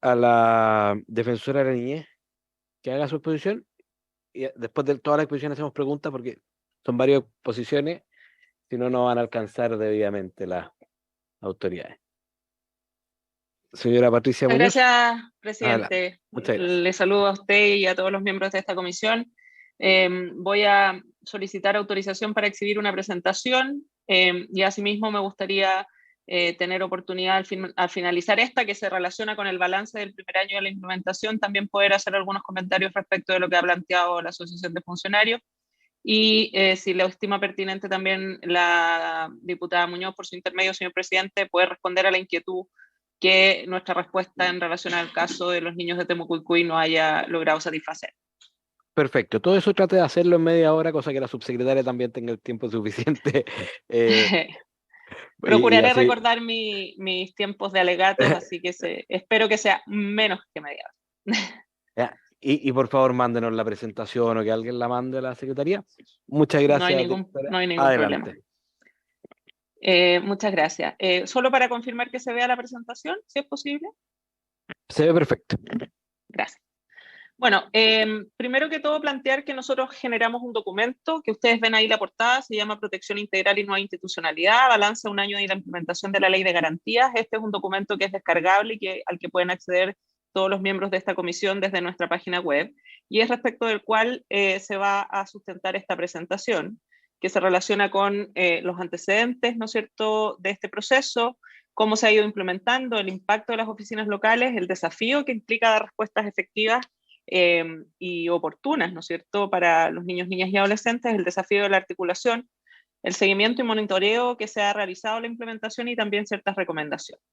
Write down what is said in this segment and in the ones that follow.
a la defensora de la niñez que haga su exposición y después de toda la exposición hacemos preguntas porque son varias posiciones, si no, no van a alcanzar debidamente las autoridades. Señora Patricia Muchas Muñoz, gracias, adelante. presidente. Muchas gracias. Le saludo a usted y a todos los miembros de esta comisión. Voy a solicitar autorización para exhibir una presentación y asimismo me gustaría tener oportunidad al finalizar esta, que se relaciona con el balance del primer año de la implementación, también poder hacer algunos comentarios respecto de lo que ha planteado la Asociación de Funcionarios. Y si lo estima pertinente también la diputada Muñoz, por su intermedio, señor presidente, puede responder a la inquietud que nuestra respuesta en relación al caso de los niños de Temucuicui no haya logrado satisfacer. Perfecto. Todo eso trate de hacerlo en media hora, cosa que la subsecretaria también tenga el tiempo suficiente. eh, y Procuraré así. recordar mis tiempos de alegatos, así que espero que sea menos que media hora. Ya. Y por favor, mándenos la presentación o que alguien la mande a la secretaría. Muchas gracias, No directora. hay ningún problema. Adelante. Muchas gracias. Solo para confirmar que se vea la presentación, si es posible. Se ve perfecto. Gracias. Bueno, primero que todo plantear que nosotros generamos un documento que ustedes ven ahí la portada, se llama Protección Integral y Nueva Institucionalidad, balance un año de la implementación de la Ley de Garantías. Este es un documento que es descargable y al que pueden acceder todos los miembros de esta comisión desde nuestra página web, y es respecto del cual se va a sustentar esta presentación, que se relaciona con los antecedentes, ¿no es cierto?, de este proceso, cómo se ha ido implementando, el impacto de las oficinas locales, el desafío que implica dar respuestas efectivas y oportunas, ¿no es cierto?, para los niños, niñas y adolescentes, el desafío de la articulación, el seguimiento y monitoreo que se ha realizado la implementación y también ciertas recomendaciones.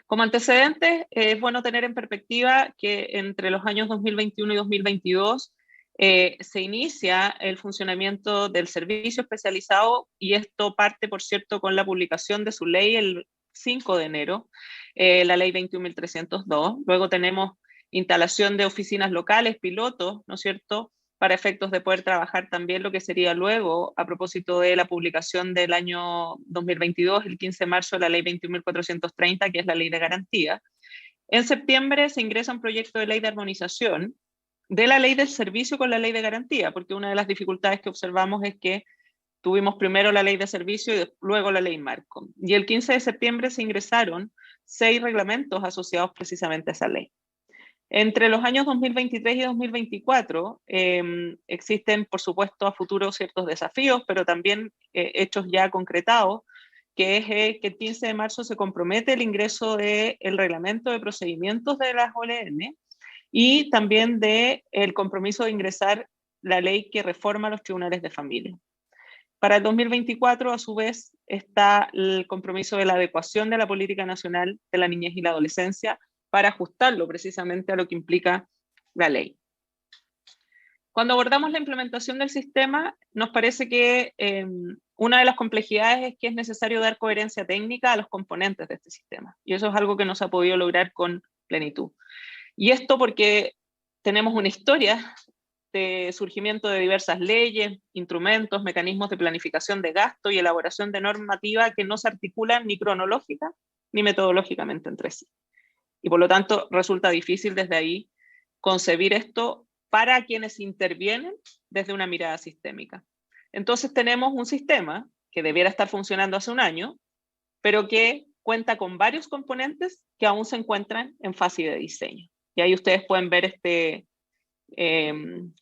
Como antecedentes, es bueno tener en perspectiva que entre los años 2021 y 2022 se inicia el funcionamiento del servicio especializado, y esto parte, por cierto, con la publicación de su ley el 5 de enero, la ley 21.302. Luego tenemos instalación de oficinas locales, pilotos, ¿no es cierto?, para efectos de poder trabajar también lo que sería luego, a propósito de la publicación del año 2022, el 15 de marzo, de la ley 21.430, que es la ley de garantía. En septiembre se ingresa un proyecto de ley de armonización de la ley del servicio con la ley de garantía, porque una de las dificultades que observamos es que tuvimos primero la ley de servicio y luego la ley marco. Y el 15 de septiembre se ingresaron 6 reglamentos asociados precisamente a esa ley. Entre los años 2023 y 2024 existen, por supuesto, a futuro ciertos desafíos, pero también hechos ya concretados, que es que el 15 de marzo se compromete el ingreso del reglamento de procedimientos de las OLN y también del compromiso de ingresar la ley que reforma los tribunales de familia. Para el 2024, a su vez, está el compromiso de la adecuación de la política nacional de la niñez y la adolescencia para ajustarlo precisamente a lo que implica la ley. Cuando abordamos la implementación del sistema, nos parece que una de las complejidades es que es necesario dar coherencia técnica a los componentes de este sistema, y eso es algo que no se ha podido lograr con plenitud. Y esto porque tenemos una historia de surgimiento de diversas leyes, instrumentos, mecanismos de planificación de gasto y elaboración de normativa que no se articulan ni cronológica ni metodológicamente entre sí. Y por lo tanto resulta difícil desde ahí concebir esto para quienes intervienen desde una mirada sistémica. Entonces tenemos un sistema que debiera estar funcionando hace un año, pero que cuenta con varios componentes que aún se encuentran en fase de diseño. Y ahí ustedes pueden ver este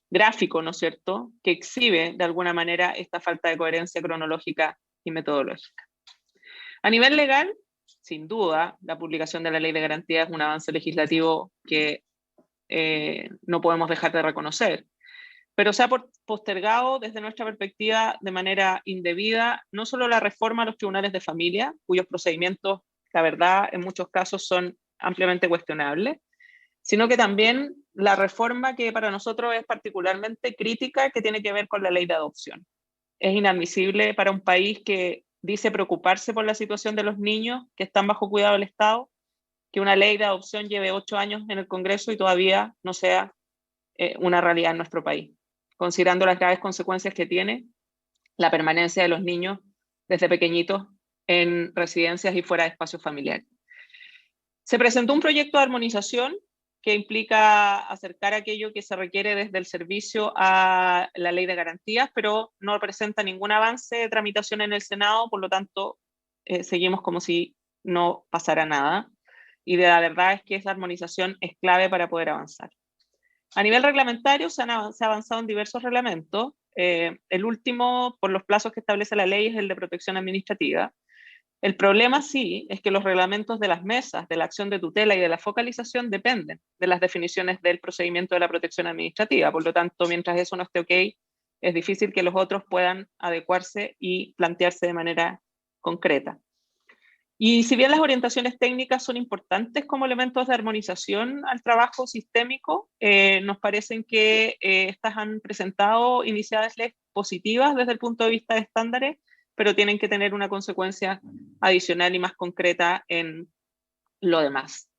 gráfico, ¿no es cierto?, que exhibe de alguna manera esta falta de coherencia cronológica y metodológica. A nivel legal, sin duda, la publicación de la Ley de Garantía es un avance legislativo que no podemos dejar de reconocer, pero se ha postergado desde nuestra perspectiva de manera indebida no solo la reforma a los tribunales de familia, cuyos procedimientos, la verdad, en muchos casos son ampliamente cuestionables, sino que también la reforma que para nosotros es particularmente crítica, que tiene que ver con la ley de adopción. Es inadmisible para un país que dice preocuparse por la situación de los niños que están bajo cuidado del Estado, que una ley de adopción lleve 8 años en el Congreso y todavía no sea una realidad en nuestro país, considerando las graves consecuencias que tiene la permanencia de los niños desde pequeñitos en residencias y fuera de espacios familiares. Se presentó un proyecto de armonización que implica acercar aquello que se requiere desde el servicio a la ley de garantías, pero no presenta ningún avance de tramitación en el Senado, por lo tanto, seguimos como si no pasara nada. Y la verdad es que esa armonización es clave para poder avanzar. A nivel reglamentario se ha avanzado en diversos reglamentos. El último, por los plazos que establece la ley, es el de protección administrativa. El problema sí es que los reglamentos de las mesas, de la acción de tutela y de la focalización dependen de las definiciones del procedimiento de la protección administrativa. Por lo tanto, mientras eso no esté ok, es difícil que los otros puedan adecuarse y plantearse de manera concreta. Y si bien las orientaciones técnicas son importantes como elementos de armonización al trabajo sistémico, nos parecen que estas han presentado iniciativas positivas desde el punto de vista de estándares, pero tienen que tener una consecuencia adicional y más concreta en lo demás.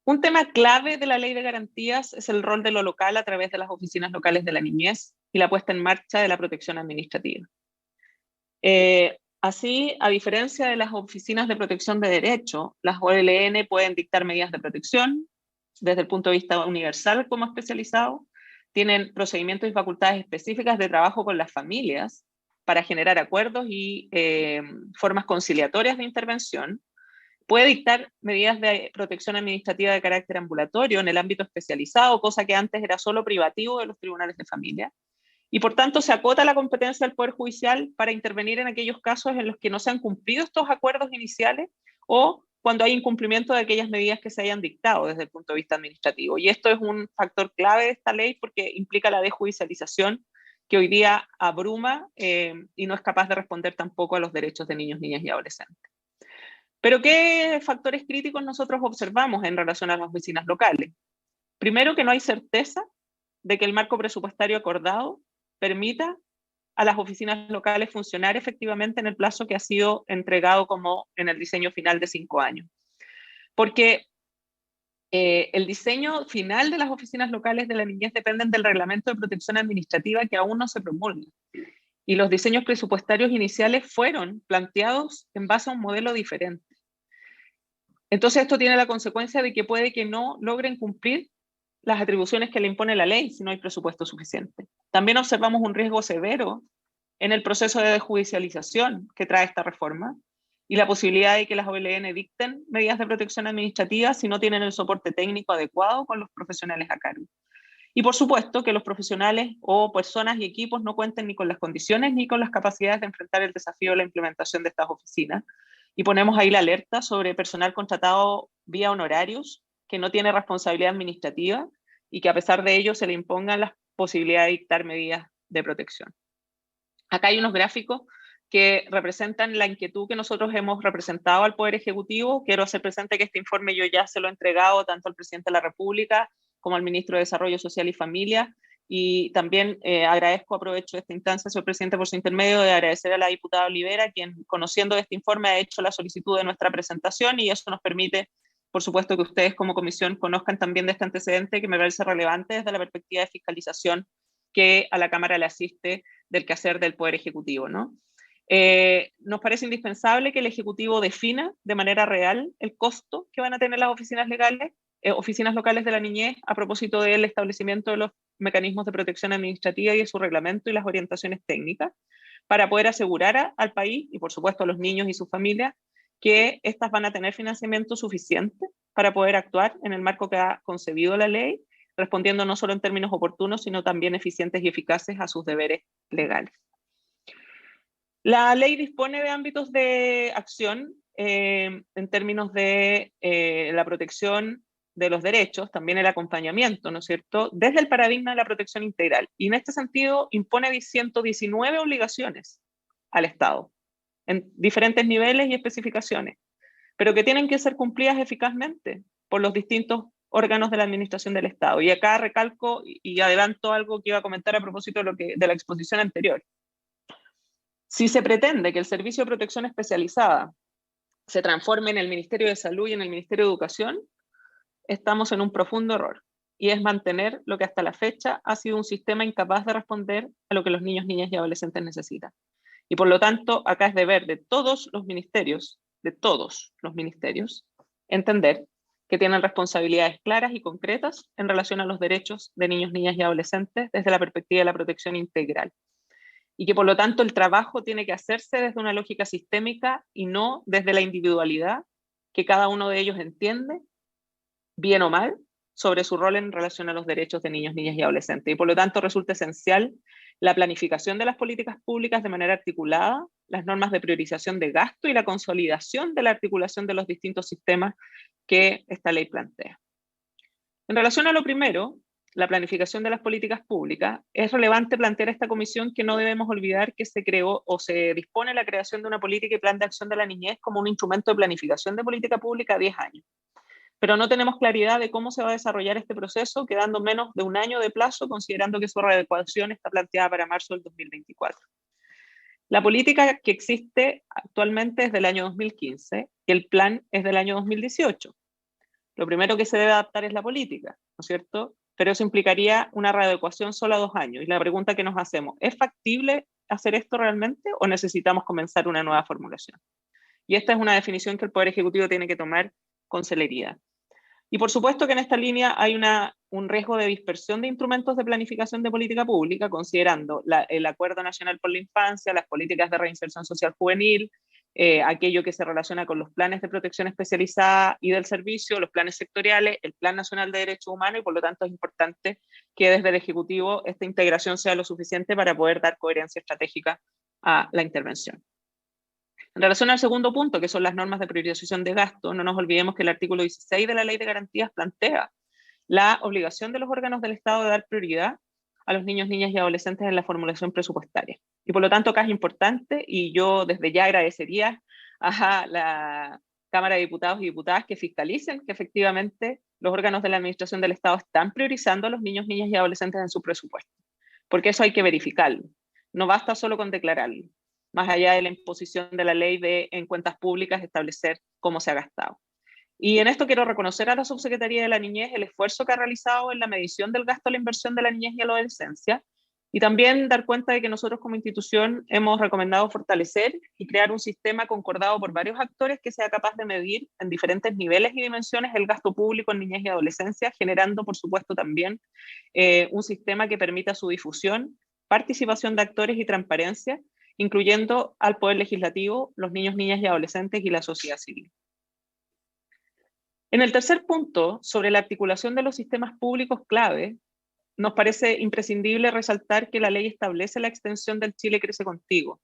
Un tema clave de la ley de garantías es el rol de lo local a través de las oficinas locales de la niñez y la puesta en marcha de la protección administrativa. Así, a diferencia de las oficinas de protección de derecho, las OLN pueden dictar medidas de protección desde el punto de vista universal como especializado, tienen procedimientos y facultades específicas de trabajo con las familias para generar acuerdos y formas conciliatorias de intervención, puede dictar medidas de protección administrativa de carácter ambulatorio en el ámbito especializado, cosa que antes era solo privativo de los tribunales de familia, y por tanto se acota la competencia del Poder Judicial para intervenir en aquellos casos en los que no se han cumplido estos acuerdos iniciales o cuando hay incumplimiento de aquellas medidas que se hayan dictado desde el punto de vista administrativo. Y esto es un factor clave de esta ley porque implica la desjudicialización que hoy día abruma y no es capaz de responder tampoco a los derechos de niños, niñas y adolescentes. Pero ¿qué factores críticos nosotros observamos en relación a las oficinas locales? Primero, que no hay certeza de que el marco presupuestario acordado permita a las oficinas locales funcionar efectivamente en el plazo que ha sido entregado como en el diseño final de 5 años. Porque el diseño final de las oficinas locales de la niñez dependen del reglamento de protección administrativa que aún no se promulga. Y los diseños presupuestarios iniciales fueron planteados en base a un modelo diferente. Entonces esto tiene la consecuencia de que puede que no logren cumplir las atribuciones que le impone la ley si no hay presupuesto suficiente. También observamos un riesgo severo en el proceso de desjudicialización que trae esta reforma y la posibilidad de que las OLN dicten medidas de protección administrativa si no tienen el soporte técnico adecuado con los profesionales a cargo. Y por supuesto que los profesionales o personas y equipos no cuenten ni con las condiciones ni con las capacidades de enfrentar el desafío de la implementación de estas oficinas. Y ponemos ahí la alerta sobre personal contratado vía honorarios que no tiene responsabilidad administrativa y que a pesar de ello se le impongan las posibilidades de dictar medidas de protección. Acá hay unos gráficos que representan la inquietud que nosotros hemos representado al Poder Ejecutivo. Quiero hacer presente que este informe yo ya se lo he entregado tanto al Presidente de la República como al Ministro de Desarrollo Social y Familia, y también aprovecho esta instancia, señor Presidente, por su intermedio, de agradecer a la diputada Olivera, quien, conociendo este informe, ha hecho la solicitud de nuestra presentación, y eso nos permite, por supuesto, que ustedes como comisión conozcan también de este antecedente que me parece relevante desde la perspectiva de fiscalización que a la Cámara le asiste del quehacer del Poder Ejecutivo, ¿no? Nos parece indispensable que el Ejecutivo defina de manera real el costo que van a tener las oficinas locales de la niñez a propósito del establecimiento de los mecanismos de protección administrativa y de su reglamento y las orientaciones técnicas, para poder asegurar al país y por supuesto a los niños y sus familias que estas van a tener financiamiento suficiente para poder actuar en el marco que ha concebido la ley, respondiendo no solo en términos oportunos, sino también eficientes y eficaces a sus deberes legales. La ley dispone de ámbitos de acción en términos de la protección de los derechos, también el acompañamiento, ¿no es cierto?, desde el paradigma de la protección integral. Y en este sentido impone 119 obligaciones al Estado, en diferentes niveles y especificaciones, pero que tienen que ser cumplidas eficazmente por los distintos órganos de la administración del Estado. Y acá recalco y adelanto algo que iba a comentar a propósito de la exposición anterior. Si se pretende que el Servicio de Protección Especializada se transforme en el Ministerio de Salud y en el Ministerio de Educación, estamos en un profundo error, y es mantener lo que hasta la fecha ha sido un sistema incapaz de responder a lo que los niños, niñas y adolescentes necesitan. Y por lo tanto, acá es deber de todos los ministerios, entender que tienen responsabilidades claras y concretas en relación a los derechos de niños, niñas y adolescentes desde la perspectiva de la protección integral. Y que por lo tanto el trabajo tiene que hacerse desde una lógica sistémica y no desde la individualidad que cada uno de ellos entiende, bien o mal, sobre su rol en relación a los derechos de niños, niñas y adolescentes. Y por lo tanto resulta esencial la planificación de las políticas públicas de manera articulada, las normas de priorización de gasto y la consolidación de la articulación de los distintos sistemas que esta ley plantea. En relación a lo primero, la planificación de las políticas públicas, es relevante plantear a esta comisión que no debemos olvidar que se creó o se dispone la creación de una política y plan de acción de la niñez como un instrumento de planificación de política pública a 10 años. Pero no tenemos claridad de cómo se va a desarrollar este proceso, quedando menos de un año de plazo, considerando que su readecuación está planteada para marzo del 2024. La política que existe actualmente es del año 2015 y el plan es del año 2018. Lo primero que se debe adaptar es la política, ¿no es cierto? Pero eso implicaría una readecuación solo a 2 años. Y la pregunta que nos hacemos, ¿es factible hacer esto realmente o necesitamos comenzar una nueva formulación? Y esta es una definición que el Poder Ejecutivo tiene que tomar con celeridad. Y por supuesto que en esta línea hay un riesgo de dispersión de instrumentos de planificación de política pública, considerando el Acuerdo Nacional por la Infancia, las políticas de reinserción social juvenil, aquello que se relaciona con los planes de protección especializada y del servicio, los planes sectoriales, el Plan Nacional de Derechos Humanos, y por lo tanto es importante que desde el Ejecutivo esta integración sea lo suficiente para poder dar coherencia estratégica a la intervención. En relación al segundo punto, que son las normas de priorización de gasto, no nos olvidemos que el artículo 16 de la Ley de Garantías plantea la obligación de los órganos del Estado de dar prioridad a los niños, niñas y adolescentes en la formulación presupuestaria. Y por lo tanto, acá es importante, y yo desde ya agradecería a la Cámara de Diputados y Diputadas que fiscalicen que efectivamente los órganos de la Administración del Estado están priorizando a los niños, niñas y adolescentes en su presupuesto. Porque eso hay que verificarlo. No basta solo con declararlo, más allá de la imposición de la ley de en cuentas públicas establecer cómo se ha gastado. Y en esto quiero reconocer a la Subsecretaría de la Niñez el esfuerzo que ha realizado en la medición del gasto a la inversión de la niñez y la adolescencia, y también dar cuenta de que nosotros como institución hemos recomendado fortalecer y crear un sistema concordado por varios actores que sea capaz de medir en diferentes niveles y dimensiones el gasto público en niñez y adolescencia, generando por supuesto también un sistema que permita su difusión, participación de actores y transparencia, incluyendo al Poder Legislativo, los niños, niñas y adolescentes y la sociedad civil. En el tercer punto, sobre la articulación de los sistemas públicos clave, nos parece imprescindible resaltar que la ley establece la extensión del Chile Crece Contigo,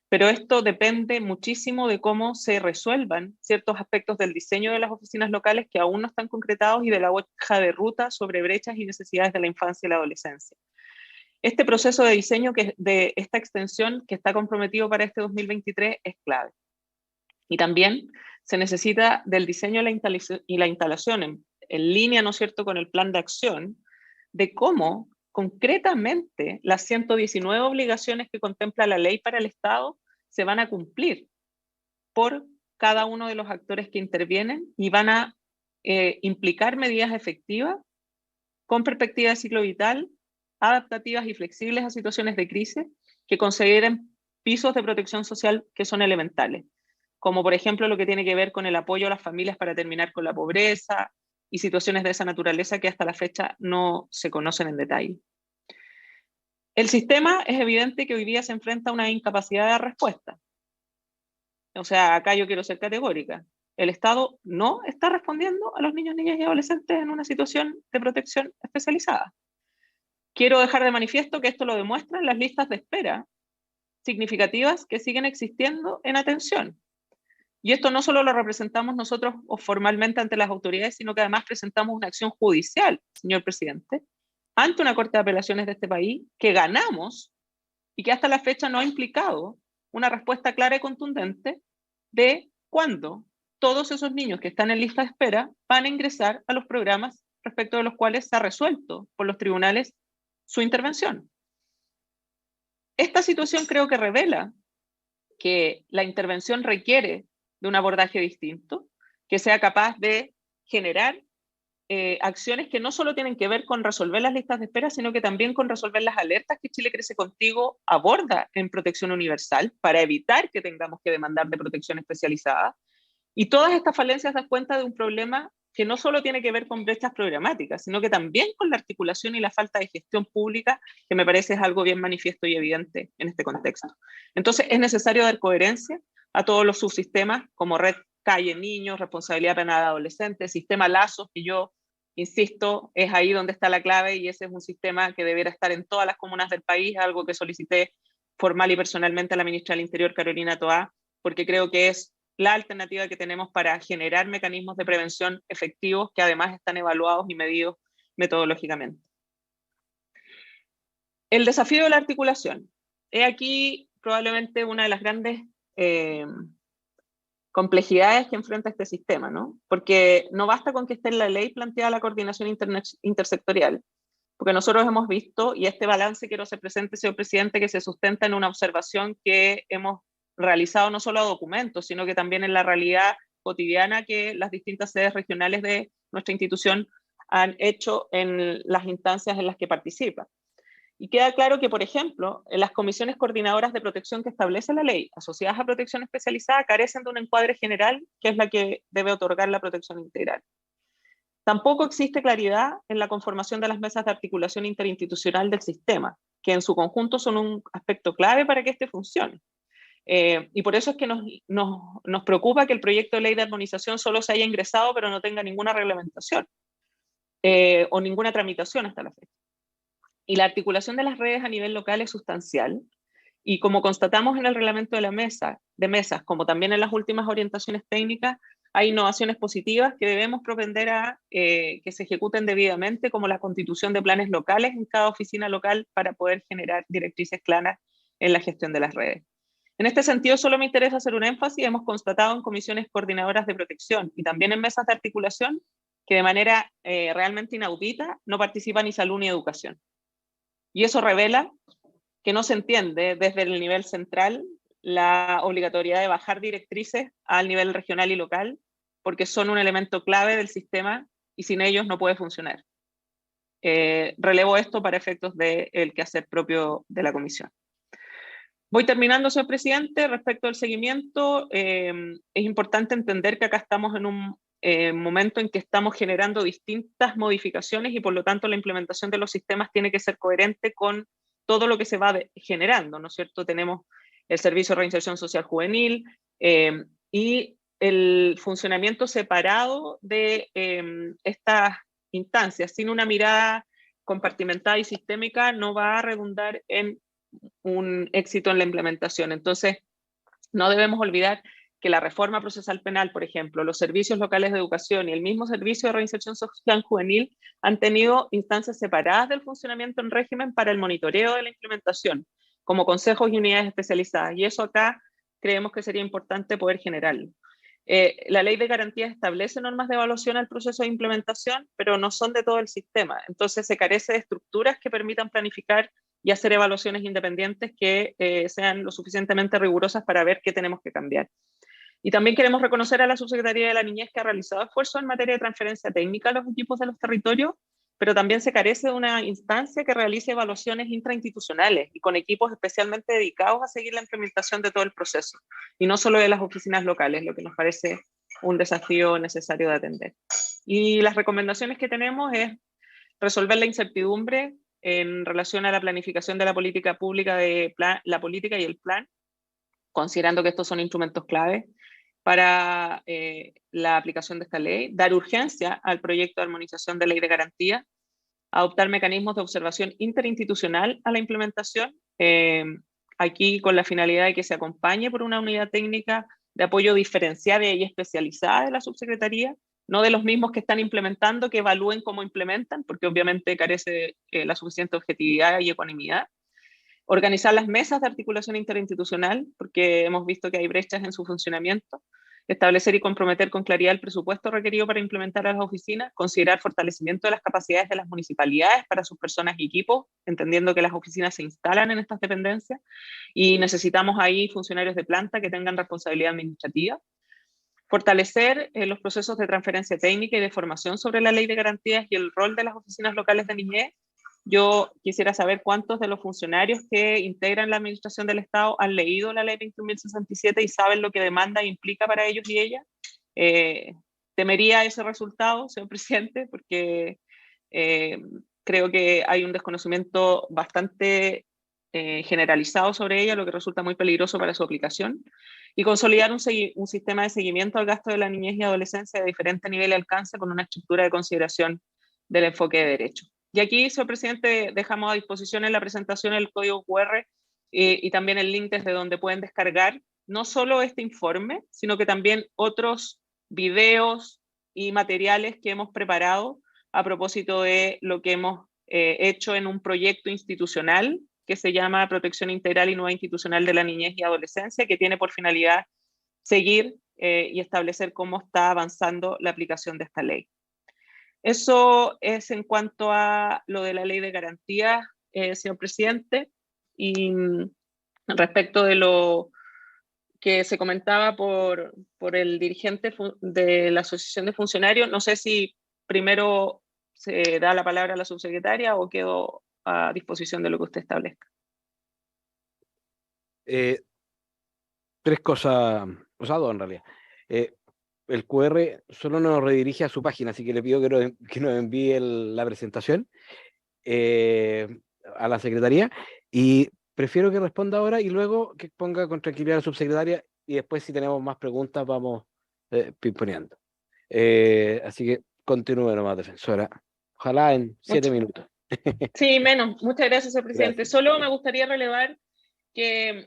pero esto depende muchísimo de cómo se resuelvan ciertos aspectos del diseño de las oficinas locales que aún no están concretados y de la hoja de ruta sobre brechas y necesidades de la infancia y la adolescencia. Este proceso de diseño de esta extensión que está comprometido para este 2023 es clave. Y también se necesita del diseño y la instalación en línea, ¿no es cierto?, con el plan de acción, de cómo concretamente las 119 obligaciones que contempla la ley para el Estado se van a cumplir por cada uno de los actores que intervienen y van a implicar medidas efectivas con perspectiva de ciclo vital, adaptativas y flexibles a situaciones de crisis que consideren pisos de protección social que son elementales, como por ejemplo lo que tiene que ver con el apoyo a las familias para terminar con la pobreza y situaciones de esa naturaleza que hasta la fecha no se conocen en detalle. El sistema es evidente que hoy día se enfrenta a una incapacidad de respuesta. O sea, acá yo quiero ser categórica. El Estado no está respondiendo a los niños, niñas y adolescentes en una situación de protección especializada. Quiero dejar de manifiesto que esto lo demuestran las listas de espera significativas que siguen existiendo en atención. Y esto no solo lo representamos nosotros formalmente ante las autoridades, sino que además presentamos una acción judicial, señor presidente, ante una corte de apelaciones de este país, que ganamos y que hasta la fecha no ha implicado una respuesta clara y contundente de cuándo todos esos niños que están en lista de espera van a ingresar a los programas respecto de los cuales se ha resuelto por los tribunales su intervención. Esta situación creo que revela que la intervención requiere de un abordaje distinto, que sea capaz de generar acciones que no solo tienen que ver con resolver las listas de espera, sino que también con resolver las alertas que Chile Crece Contigo aborda en protección universal para evitar que tengamos que demandar de protección especializada, Y todas estas falencias dan cuenta de un problema que no solo tiene que ver con brechas programáticas, sino que también con la articulación y la falta de gestión pública, que me parece es algo bien manifiesto y evidente en este contexto. Entonces, es necesario dar coherencia a todos los subsistemas, como Red Calle Niños, Responsabilidad Penal Adolescente, Sistema Lazos, que yo insisto, es ahí donde está la clave, y ese es un sistema que debiera estar en todas las comunas del país, algo que solicité formal y personalmente a la ministra del Interior, Carolina Toá, porque creo que es la alternativa que tenemos para generar mecanismos de prevención efectivos que además están evaluados y medidos metodológicamente. El desafío de la articulación. He aquí probablemente una de las grandes complejidades que enfrenta este sistema, ¿no? Porque no basta con que esté en la ley planteada la coordinación intersectorial, porque nosotros hemos visto, y este balance quiero hacer presente, señor presidente, que se sustenta en una observación que hemos realizado no solo a documentos, sino que también en la realidad cotidiana que las distintas sedes regionales de nuestra institución han hecho en las instancias en las que participan. Y queda claro que, por ejemplo, en las comisiones coordinadoras de protección que establece la ley, asociadas a protección especializada, carecen de un encuadre general, que es la que debe otorgar la protección integral. Tampoco existe claridad en la conformación de las mesas de articulación interinstitucional del sistema, que en su conjunto son un aspecto clave para que este funcione. Y por eso es que nos preocupa que el proyecto de ley de armonización solo se haya ingresado, pero no tenga ninguna reglamentación o ninguna tramitación hasta la fecha. Y la articulación de las redes a nivel local es sustancial, y como constatamos en el reglamento de mesas, como también en las últimas orientaciones técnicas, hay innovaciones positivas que debemos propender a que se ejecuten debidamente, como la constitución de planes locales en cada oficina local para poder generar directrices claras en la gestión de las redes. En este sentido, solo me interesa hacer un énfasis. Hemos constatado en comisiones coordinadoras de protección y también en mesas de articulación que de manera realmente inaudita no participa ni salud ni educación. Y eso revela que no se entiende desde el nivel central la obligatoriedad de bajar directrices al nivel regional y local, porque son un elemento clave del sistema y sin ellos no puede funcionar. Relevo esto para efectos del quehacer propio de la comisión. Voy terminando, señor presidente. Respecto al seguimiento, es importante entender que acá estamos en un momento en que estamos generando distintas modificaciones y por lo tanto la implementación de los sistemas tiene que ser coherente con todo lo que se va generando, ¿no es cierto? Tenemos el Servicio de Reinserción Social Juvenil y el funcionamiento separado de estas instancias, sin una mirada compartimentada y sistémica, no va a redundar en un éxito en la implementación. Entonces, no debemos olvidar que la reforma procesal penal, por ejemplo, los servicios locales de educación y el mismo servicio de reinserción social juvenil han tenido instancias separadas del funcionamiento en régimen para el monitoreo de la implementación, como consejos y unidades especializadas. Y eso acá creemos que sería importante poder generarlo. La ley de garantías establece normas de evaluación al proceso de implementación, pero no son de todo el sistema. Entonces se carece de estructuras que permitan planificar y hacer evaluaciones independientes que sean lo suficientemente rigurosas para ver qué tenemos que cambiar. Y también queremos reconocer a la Subsecretaría de la Niñez, que ha realizado esfuerzos en materia de transferencia técnica a los equipos de los territorios, pero también se carece de una instancia que realice evaluaciones intrainstitucionales y con equipos especialmente dedicados a seguir la implementación de todo el proceso, y no solo de las oficinas locales, lo que nos parece un desafío necesario de atender. Y las recomendaciones que tenemos es resolver la incertidumbre en relación a la planificación de la política pública, la política y el plan, considerando que estos son instrumentos clave para la aplicación de esta ley, dar urgencia al proyecto de armonización de ley de garantía, adoptar mecanismos de observación interinstitucional a la implementación, aquí con la finalidad de que se acompañe por una unidad técnica de apoyo diferenciada y especializada de la subsecretaría, no de los mismos que están implementando, que evalúen cómo implementan, porque obviamente carece de la suficiente objetividad y ecuanimidad. Organizar las mesas de articulación interinstitucional, porque hemos visto que hay brechas en su funcionamiento. Establecer y comprometer con claridad el presupuesto requerido para implementar a las oficinas. Considerar fortalecimiento de las capacidades de las municipalidades para sus personas y equipos, entendiendo que las oficinas se instalan en estas dependencias y necesitamos ahí funcionarios de planta que tengan responsabilidad administrativa. Fortalecer los procesos de transferencia técnica y de formación sobre la ley de garantías y el rol de las oficinas locales de niñez. Yo quisiera saber cuántos de los funcionarios que integran la administración del Estado han leído la ley 21.067 y saben lo que demanda e implica para ellos y ellas. Temería ese resultado, señor presidente, porque creo que hay un desconocimiento bastante generalizado sobre ella, lo que resulta muy peligroso para su aplicación, y consolidar un sistema de seguimiento al gasto de la niñez y adolescencia de diferente nivel y alcance con una estructura de consideración del enfoque de derecho. Y aquí, señor presidente, dejamos a disposición en la presentación el código QR y también el link desde donde pueden descargar no solo este informe, sino que también otros videos y materiales que hemos preparado a propósito de lo que hemos hecho en un proyecto institucional que se llama Protección Integral y Nueva Institucional de la Niñez y Adolescencia, que tiene por finalidad seguir y establecer cómo está avanzando la aplicación de esta ley. Eso es en cuanto a lo de la ley de garantías, señor presidente, y respecto de lo que se comentaba por el dirigente de la Asociación de Funcionarios, no sé si primero se da la palabra a la subsecretaria o quedo a disposición de lo que usted establezca. Tres cosas, o sea, dos en realidad. El QR solo nos redirige a su página, así que le pido que nos envíe la presentación a la secretaría, y prefiero que responda ahora y luego que ponga con tranquilidad a la subsecretaria, y después si tenemos más preguntas vamos pimponeando. Así que continúe nomás, defensora. Ojalá en 7 minutos. Sí, menos. Muchas gracias, señor presidente. Gracias. Solo me gustaría relevar que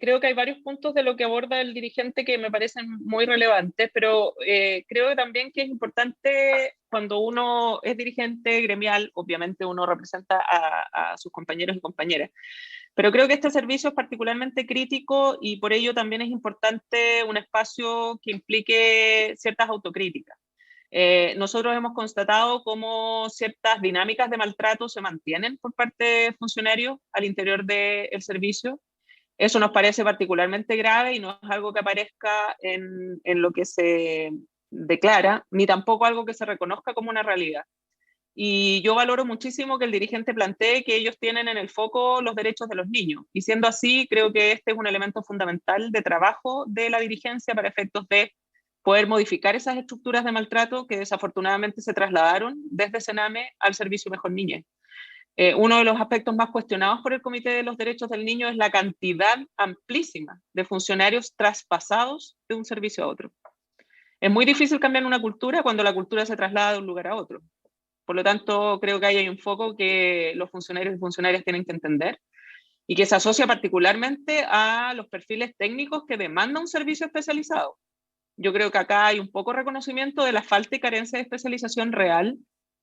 creo que hay varios puntos de lo que aborda el dirigente que me parecen muy relevantes, pero creo también que es importante cuando uno es dirigente gremial, obviamente uno representa a sus compañeros y compañeras, pero creo que este servicio es particularmente crítico y por ello también es importante un espacio que implique ciertas autocríticas. Nosotros hemos constatado cómo ciertas dinámicas de maltrato se mantienen por parte de funcionarios al interior del servicio. Eso nos parece particularmente grave y no es algo que aparezca en lo que se declara, ni tampoco algo que se reconozca como una realidad. Y yo valoro muchísimo que el dirigente plantee que ellos tienen en el foco los derechos de los niños. Y siendo así, creo que este es un elemento fundamental de trabajo de la dirigencia para efectos de poder modificar esas estructuras de maltrato que desafortunadamente se trasladaron desde Sename al Servicio Mejor Niñez. Uno de los aspectos más cuestionados por el Comité de los Derechos del Niño es la cantidad amplísima de funcionarios traspasados de un servicio a otro. Es muy difícil cambiar una cultura cuando la cultura se traslada de un lugar a otro. Por lo tanto, creo que ahí hay un foco que los funcionarios y funcionarias tienen que entender y que se asocia particularmente a los perfiles técnicos que demanda un servicio especializado. Yo creo que acá hay un poco reconocimiento de la falta y carencia de especialización real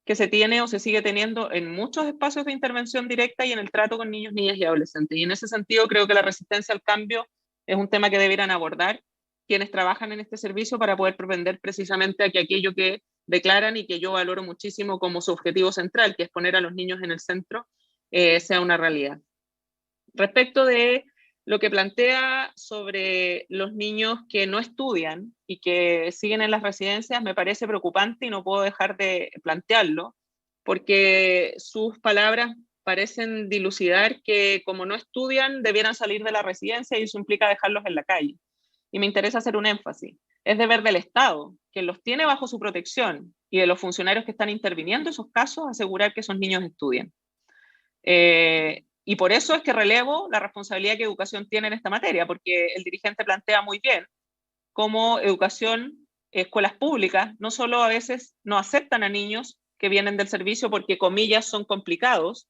que se tiene o se sigue teniendo en muchos espacios de intervención directa y en el trato con niños, niñas y adolescentes. Y en ese sentido creo que la resistencia al cambio es un tema que debieran abordar quienes trabajan en este servicio para poder propender precisamente a que aquello que declaran y que yo valoro muchísimo como su objetivo central, que es poner a los niños en el centro, sea una realidad. Respecto de lo que plantea sobre los niños que no estudian y que siguen en las residencias, me parece preocupante y no puedo dejar de plantearlo, porque sus palabras parecen dilucidar que como no estudian, debieran salir de la residencia y eso implica dejarlos en la calle. Y me interesa hacer un énfasis. Es deber del Estado, que los tiene bajo su protección, y de los funcionarios que están interviniendo en esos casos, asegurar que esos niños estudien. Y por eso es que relevo la responsabilidad que educación tiene en esta materia, porque el dirigente plantea muy bien cómo educación, escuelas públicas, no solo a veces no aceptan a niños que vienen del servicio porque, comillas, son complicados,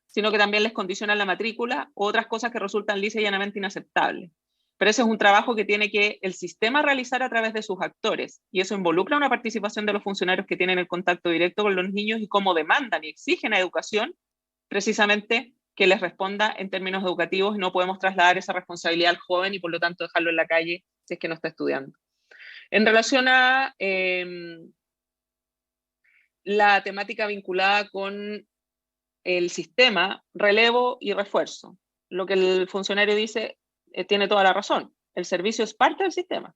sino que también les condicionan la matrícula u otras cosas que resultan lisa y llanamente inaceptables. Pero ese es un trabajo que tiene que el sistema realizar a través de sus actores, y eso involucra una participación de los funcionarios que tienen el contacto directo con los niños y cómo demandan y exigen a educación precisamente que les responda en términos educativos. No podemos trasladar esa responsabilidad al joven y por lo tanto dejarlo en la calle si es que no está estudiando. En relación a la temática vinculada con el sistema, relevo y refuerzo. Lo que el funcionario dice tiene toda la razón. El servicio es parte del sistema.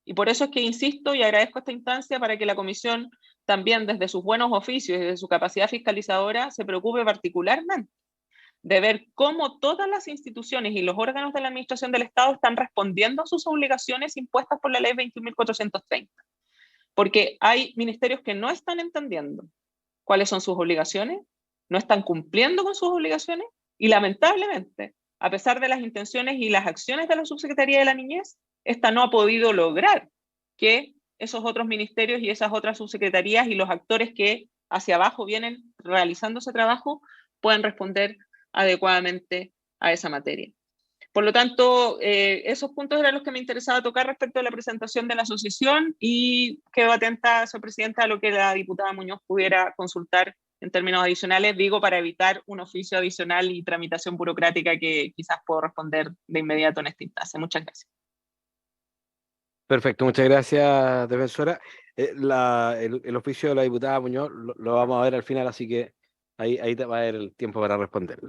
Y por eso es que insisto y agradezco esta instancia para que la comisión también desde sus buenos oficios y desde su capacidad fiscalizadora se preocupe particularmente de ver cómo todas las instituciones y los órganos de la administración del Estado están respondiendo a sus obligaciones impuestas por la ley 21.430. porque hay ministerios que no están entendiendo cuáles son sus obligaciones, no están cumpliendo con sus obligaciones y lamentablemente, a pesar de las intenciones y las acciones de la Subsecretaría de la Niñez, esta no ha podido lograr que esos otros ministerios y esas otras subsecretarías y los actores que hacia abajo vienen realizando ese trabajo puedan responder adecuadamente a esa materia. Por lo tanto, esos puntos eran los que me interesaba tocar respecto a la presentación de la asociación y quedo atenta, señora presidenta, a lo que la diputada Muñoz pudiera consultar en términos adicionales, digo, para evitar un oficio adicional y tramitación burocrática que quizás puedo responder de inmediato en esta instancia. Muchas gracias. Perfecto, muchas gracias, defensora. El oficio de la diputada Muñoz lo vamos a ver al final, así que ahí va a haber el tiempo para responder.